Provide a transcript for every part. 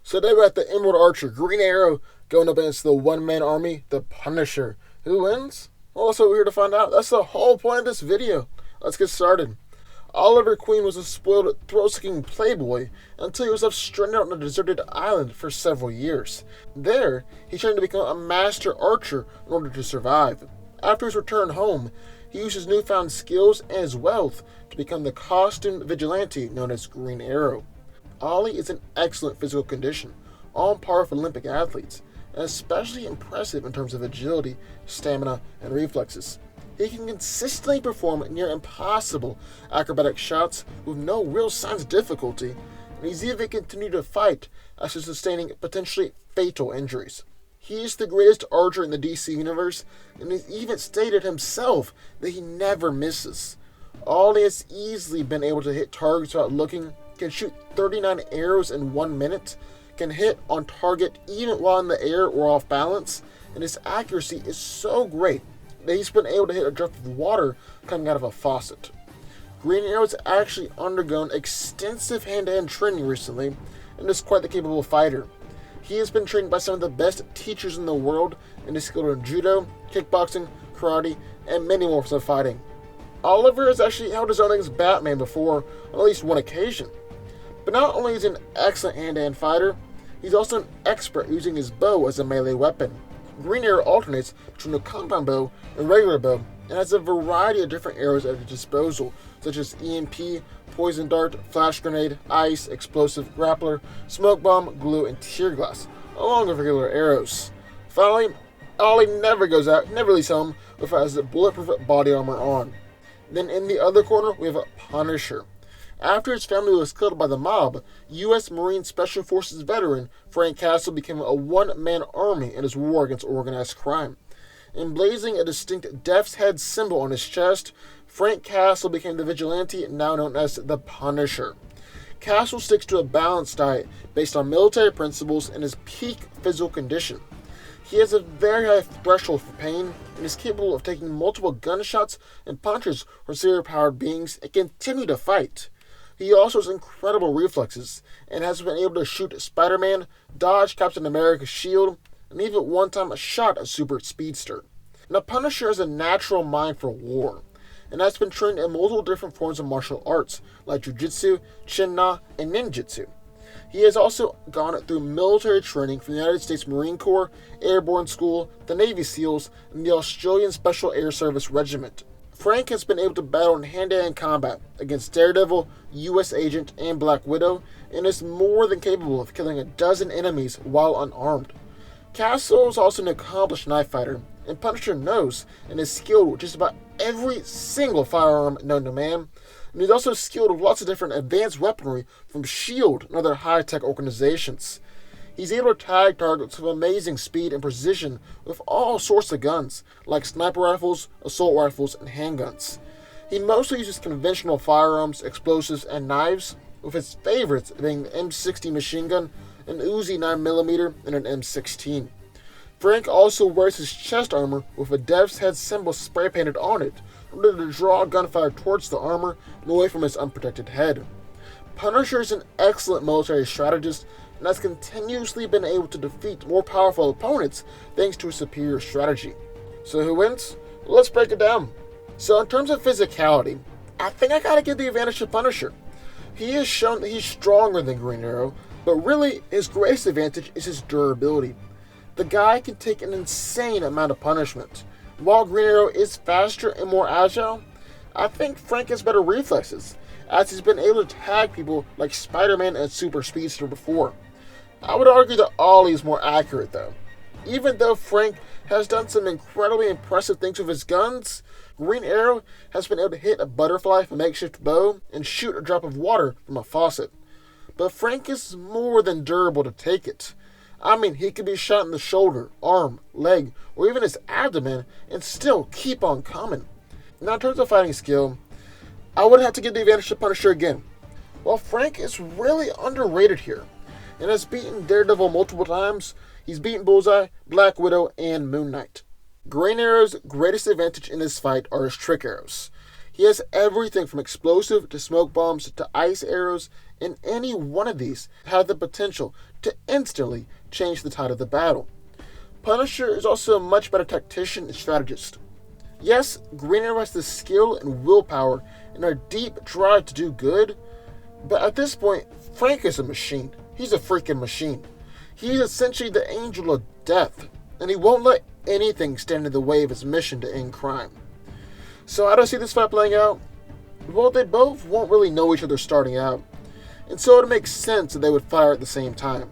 So today we're at the Emerald Archer, Green Arrow, going up against the one-man army, the Punisher. Who wins? Well, that's what we're here to find out. That's the whole point of this video. Let's get started. Oliver Queen was a spoiled, thrill-seeking playboy until he was left stranded on a deserted island for several years. There, he trained to become a master archer in order to survive. After his return home, he used his newfound skills and his wealth to become the costumed vigilante known as Green Arrow. Ollie is in excellent physical condition, on par with Olympic athletes, and especially impressive in terms of agility, stamina, and reflexes. He can consistently perform near impossible acrobatic shots with no real signs of difficulty, and he's even continued to fight after sustaining potentially fatal injuries. He is the greatest archer in the DC universe, and he's even stated himself that he never misses. Ollie has easily been able to hit targets without looking, can shoot 39 arrows in 1 minute, can hit on target even while in the air or off balance, and his accuracy is so great that he's been able to hit a drop of water coming out of a faucet. Green Arrow has actually undergone extensive hand-to-hand training recently and is quite the capable fighter. He has been trained by some of the best teachers in the world and is skilled in judo, kickboxing, karate, and many more forms of fighting. Oliver has actually held his own against Batman before on at least one occasion. But not only is he an excellent hand-to-hand fighter, he's also an expert using his bow as a melee weapon. Green Arrow alternates between a compound bow and regular bow, and has a variety of different arrows at his disposal, such as EMP, poison dart, flash grenade, ice, explosive, grappler, smoke bomb, glue, and tear gas, along with regular arrows. Finally, Ollie never goes out, never leaves home, without his bulletproof body armor on. Then in the other corner, we have a Punisher. After his family was killed by the mob, U.S. Marine Special Forces veteran Frank Castle became a one-man army in his war against organized crime. Emblazing a distinct death's head symbol on his chest, Frank Castle became the vigilante now known as the Punisher. Castle sticks to a balanced diet based on military principles and his peak physical condition. He has a very high threshold for pain and is capable of taking multiple gunshots and punches from serial-powered beings and continue to fight. He also has incredible reflexes and has been able to shoot Spider-Man, dodge Captain America's shield, and even one time shot a super speedster. Now, Punisher has a natural mind for war, and has been trained in multiple different forms of martial arts, like Jiu-Jitsu, Chin-Na, and Ninjutsu. He has also gone through military training from the United States Marine Corps, Airborne School, the Navy SEALs, and the Australian Special Air Service Regiment. Frank has been able to battle in hand-to-hand combat against Daredevil, U.S. Agent, and Black Widow, and is more than capable of killing a dozen enemies while unarmed. Castle is also an accomplished knife fighter, and Punisher knows and is skilled with just about every single firearm known to man, and he's also skilled with lots of different advanced weaponry from S.H.I.E.L.D. and other high-tech organizations. He's able to tag targets with amazing speed and precision with all sorts of guns, like sniper rifles, assault rifles, and handguns. He mostly uses conventional firearms, explosives, and knives, with his favorites being the M60 machine gun, an Uzi 9mm, and an M16. Frank also wears his chest armor with a death's head symbol spray painted on it in order to draw gunfire towards the armor and away from his unprotected head. Punisher is an excellent military strategist and has continuously been able to defeat more powerful opponents thanks to his superior strategy. So who wins? Let's break it down. So in terms of physicality, I think I gotta give the advantage to Punisher. He has shown that he's stronger than Green Arrow, but really his greatest advantage is his durability. The guy can take an insane amount of punishment. While Green Arrow is faster and more agile, I think Frank has better reflexes, as he's been able to tag people like Spider-Man and Super Speedster before. I would argue that Ollie is more accurate though. Even though Frank has done some incredibly impressive things with his guns, Green Arrow has been able to hit a butterfly with a makeshift bow and shoot a drop of water from a faucet. But Frank is more than durable to take it. I mean, he could be shot in the shoulder, arm, leg, or even his abdomen and still keep on coming. Now in terms of fighting skill, I would have to give the advantage to Punisher again. While Frank is really underrated here, and has beaten Daredevil multiple times, he's beaten Bullseye, Black Widow, and Moon Knight. Green Arrow's greatest advantage in this fight are his trick arrows. He has everything from explosive to smoke bombs to ice arrows, and any one of these have the potential to instantly change the tide of the battle. Punisher is also a much better tactician and strategist. Yes, Green Arrow has the skill and willpower and a deep drive to do good, but at this point, Frank is a machine. He's a freaking machine. He's essentially the angel of death, and he won't let anything stand in the way of his mission to end crime. So how do I see this fight playing out? Well, they both won't really know each other starting out, and so it makes sense that they would fire at the same time.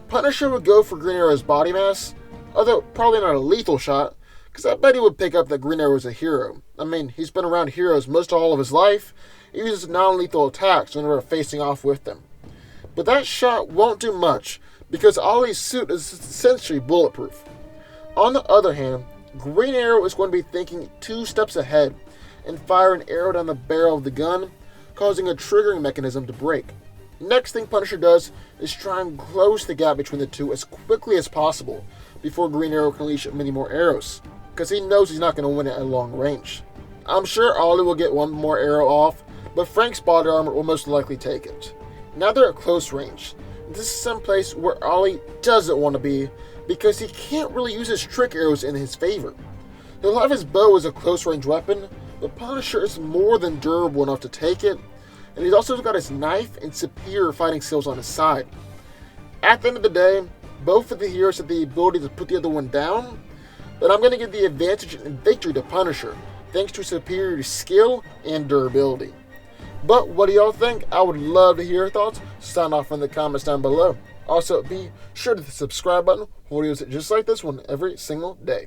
Punisher would go for Green Arrow's body mass, although probably not a lethal shot, because I bet he would pick up that Green Arrow is a hero. I mean, he's been around heroes most all of his life. He uses non-lethal attacks whenever facing off with them. But that shot won't do much, because Ollie's suit is essentially bulletproof. On the other hand, Green Arrow is going to be thinking 2 steps ahead and fire an arrow down the barrel of the gun, causing a triggering mechanism to break. Next thing Punisher does is try and close the gap between the two as quickly as possible before Green Arrow can unleash many more arrows, because he knows he's not going to win it at long range. I'm sure Ollie will get one more arrow off, but Frank's body armor will most likely take it. Now they're at close range. This is someplace where Ollie doesn't want to be, because he can't really use his trick arrows in his favor. He'll have his bow as a close range weapon, but Punisher is more than durable enough to take it, and he's also got his knife and superior fighting skills on his side. At the end of the day, both of the heroes have the ability to put the other one down, but I'm going to give the advantage and victory to Punisher, thanks to superior skill and durability. But what do y'all think? I would love to hear your thoughts. Sound off in the comments down below. Also, be sure to hit the subscribe button for videos just like this one every single day.